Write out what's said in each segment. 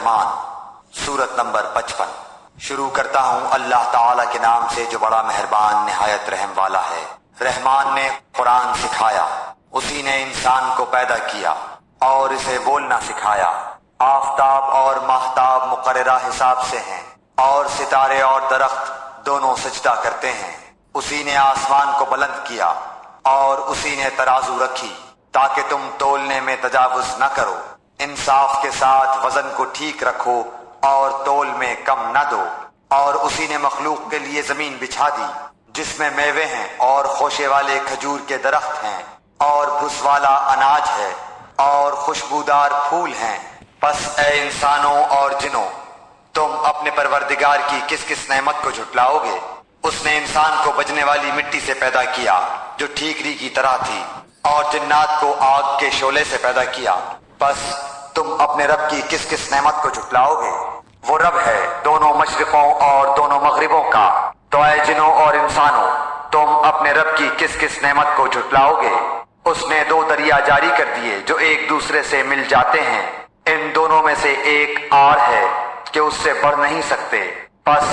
الرحمن سورت نمبر 55۔ شروع کرتا ہوں اللہ تعالیٰ کے نام سے جو بڑا مہربان نہایت رحم والا ہے۔ رحمان نے قرآن سکھایا، اسی نے انسان کو پیدا کیا اور اسے بولنا سکھایا۔ آفتاب اور ماہتاب مقررہ حساب سے ہیں اور ستارے اور درخت دونوں سجدہ کرتے ہیں۔ اسی نے آسمان کو بلند کیا اور اسی نے ترازو رکھی تاکہ تم تولنے میں تجاوز نہ کرو۔ انصاف کے ساتھ وزن کو ٹھیک رکھو اور تول میں کم نہ دو۔ اور اسی نے مخلوق کے لیے زمین بچھا دی جس میں میوے ہیں اور خوشے والے کھجور کے درخت ہیں اور بھس والا اناج ہے اور خوشبودار پھول ہیں۔ پس اے انسانوں اور جنوں، تم اپنے پروردگار کی کس کس نعمت کو جھٹلاؤ گے؟ اس نے انسان کو بجنے والی مٹی سے پیدا کیا جو ٹھیکری کی طرح تھی، اور جنات کو آگ کے شعلے سے پیدا کیا۔ بس تم اپنے رب کی کس کس نعمت کو جھٹلاؤ گے؟ وہ رب ہے دونوں مشرقوں اور دونوں مغربوں کا۔ تو اے جنوں اور انسانوں، تم اپنے رب کی کس کس نعمت کو جھٹلاؤ گے؟ اس نے دو دریا جاری کر دیے جو ایک دوسرے سے مل جاتے ہیں، ان دونوں میں سے ایک آڑ ہے کہ اس سے بڑھ نہیں سکتے۔ پس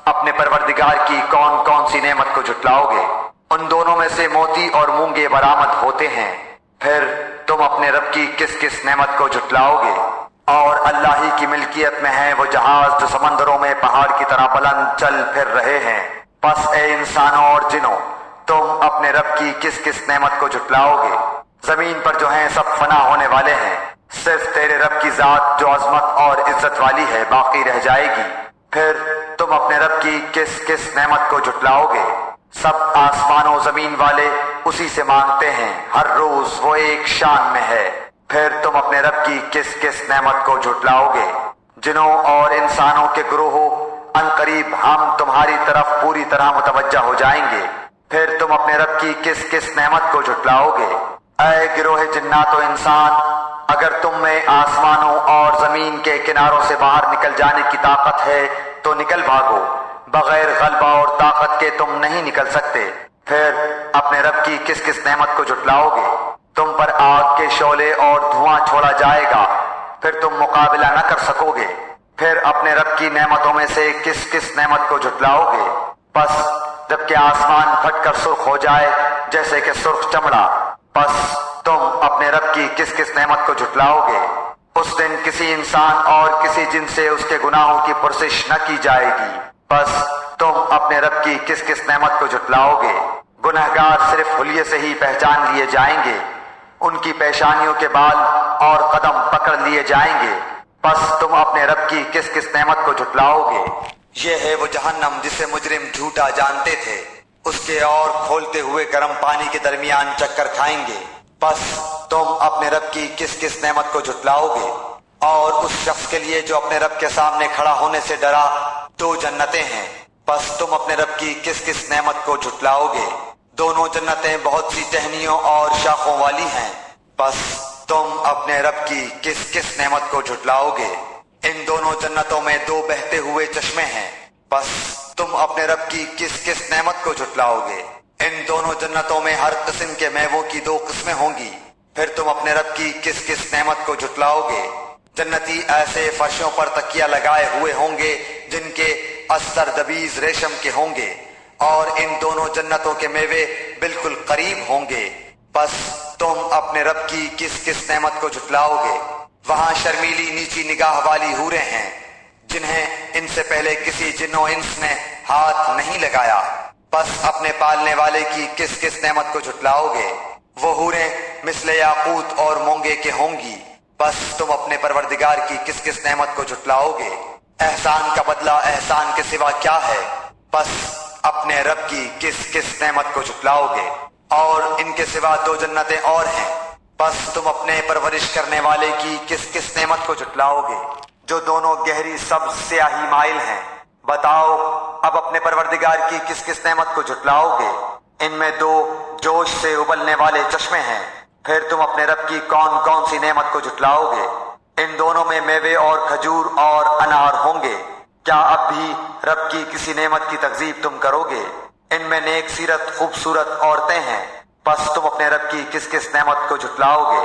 اپنے پروردگار کی کون کون سی نعمت کو جھٹلاؤ گے؟ ان دونوں میں سے موتی اور مونگے برآمد ہوتے ہیں۔ پھر تم اپنے رب کی کس کس نعمت کو جھٹلاؤ گے؟ اور اللہ ہی کی ملکیت میں ہیں وہ جہاز جو سمندروں میں پہاڑ کی طرح بلند چل پھر رہے ہیں۔ پس اے انسانوں اور جنوں، تم اپنے رب کی کس کس نعمت کو جھٹلاؤ گے؟ زمین پر جو ہیں سب فنا ہونے والے ہیں، صرف تیرے رب کی ذات جو عظمت اور عزت والی ہے باقی رہ جائے گی۔ پھر تم اپنے رب کی کس کس نعمت کو جھٹلاؤ گے؟ سب آسمان و زمین والے اسی سے مانگتے ہیں، ہر روز وہ ایک شان میں ہے۔ پھر تم اپنے رب کی کس کس نعمت کو جھٹلاؤ گے؟ جنوں اور انسانوں کے گروہوں، ان قریب ہم تمہاری طرف پوری طرح متوجہ ہو جائیں گے۔ پھر تم اپنے رب کی کس کس نعمت کو جھٹلاؤ گے؟ اے گروہ جنات و انسان، اگر تم میں آسمانوں اور زمین کے کناروں سے باہر نکل جانے کی طاقت ہے تو نکل بھاگو، بغیر غلبہ اور طاقت کے تم نہیں نکل سکتے۔ پھر اپنے رب کی کس کس نعمت کو جھٹلاؤ گے؟ تم پر آگ کے شعلے اور دھواں چھوڑا جائے گا، پھر تم مقابلہ نہ کر سکو گے۔ پھر اپنے رب کی نعمتوں میں سے کس کس نعمت کو جھٹلاؤ گے؟ پس جب کہ آسمان پھٹ کر سرخ ہو جائے جیسے کہ سرخ چمڑا، پس تم اپنے رب کی کس کس نعمت کو جھٹلاؤ گے؟ اس دن کسی انسان اور کسی جن سے اس کے گناہوں کی پرسش نہ کی جائے گی۔ پس تم اپنے رب کی کس کس نعمت کو جھٹلاؤ گے؟ گنہگار صرف حلیے سے ہی پہچان لیے جائیں گے، ان کی پیشانیوں کے بال اور قدم پکڑ لیے جائیں گے۔ پس تم اپنے رب کی کس کس نعمت کو جھٹلاؤ گے؟ یہ ہے وہ جہنم جسے مجرم جھوٹا جانتے تھے، اس کے اور کھولتے ہوئے گرم پانی کے درمیان چکر کھائیں گے۔ پس تم اپنے رب کی کس کس نعمت کو جھٹلاؤ گے؟ اور اس شخص کے لیے جو اپنے رب کے سامنے کھڑا ہونے سے ڈرا دو جنتیں ہیں۔ پس تم اپنے رب کی کس کس نعمت کو جھٹلاؤ گے؟ دونوں جنتیں بہت سی ٹہنیوں اور شاخوں والی ہیں۔ پس تم اپنے رب کی کس کس نعمت کو جھٹلاؤ گے؟ ان دونوں جنتوں میں دو بہتے ہوئے چشمے ہیں۔ پس تم اپنے رب کی کس کس نعمت کو جھٹلاؤ گے؟ ان دونوں جنتوں میں ہر قسم کے میووں کی دو قسمیں ہوں گی۔ پھر تم اپنے رب کی کس کس نعمت کو جھٹلاؤ گے؟ جنتی ایسے فرشوں پر تکیہ لگائے ہوئے ہوں گے جن کے استر دبیز ریشم کے ہوں گے، اور ان دونوں جنتوں کے میوے بالکل قریب ہوں گے۔ پس تم اپنے رب کی کس کس نعمت کو جھٹلاؤ گے؟ وہاں شرمیلی نیچی نگاہ والی حوریں ہیں جنہیں ان سے پہلے کسی جن و انس نے ہاتھ نہیں لگایا۔ پس اپنے پالنے والے کی کس کس نعمت کو جھٹلاؤ گے؟ وہ حوریں مثل یاقوت اور مونگے کے ہوں گی۔ پس تم اپنے پروردگار کی کس کس نعمت کو جھٹلاؤ گے؟ احسان کا بدلہ احسان کے سوا کیا ہے؟ پس اپنے رب کی کس کس نعمت کو جھٹلاؤ گے؟ اور ان کے سوا دو جنتیں اور ہیں۔ پس تم اپنے پرورش کرنے والے کی کس کس نعمت کو جھٹلاؤ گے جو دونوں گہری سبز سیاہی مائل ہیں؟ بتاؤ اب اپنے پروردگار کی کس کس نعمت کو جھٹلاؤ گے؟ ان میں دو جوش سے ابلنے والے چشمے ہیں۔ پھر تم اپنے رب کی کون کون سی نعمت کو جھٹلاؤ گے؟ ان دونوں میں میوے اور کھجور اور انار ہوں گے۔ کیا اب بھی رب کی کسی نعمت کی تکذیب تم کرو گے؟ ان میں نیک سیرت خوبصورت عورتیں ہیں۔ پس تم اپنے رب کی کس کس نعمت کو جھٹلاؤ گے؟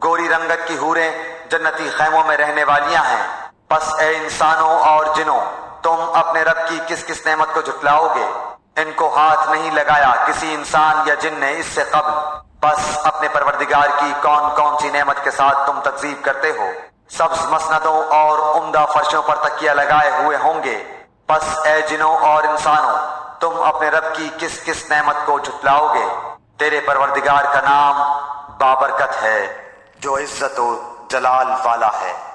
گوری رنگت کی حوریں جنتی خیموں میں رہنے والیاں ہیں۔ پس اے انسانوں اور جنوں، تم اپنے رب کی کس کس نعمت کو جھٹلاؤ گے؟ ان کو ہاتھ نہیں لگایا کسی انسان یا جن نے اس سے قبل، بس اپنے پروردگار کی کون کون سی نعمت کے ساتھ تم تکذیب کرتے ہو؟ سبز مسندوں اور عمدہ فرشوں پر تکیہ لگائے ہوئے ہوں گے۔ پس اے جنوں اور انسانوں، تم اپنے رب کی کس کس نعمت کو جھٹلاؤ گے؟ تیرے پروردگار کا نام بابرکت ہے، جو عزت و جلال والا ہے۔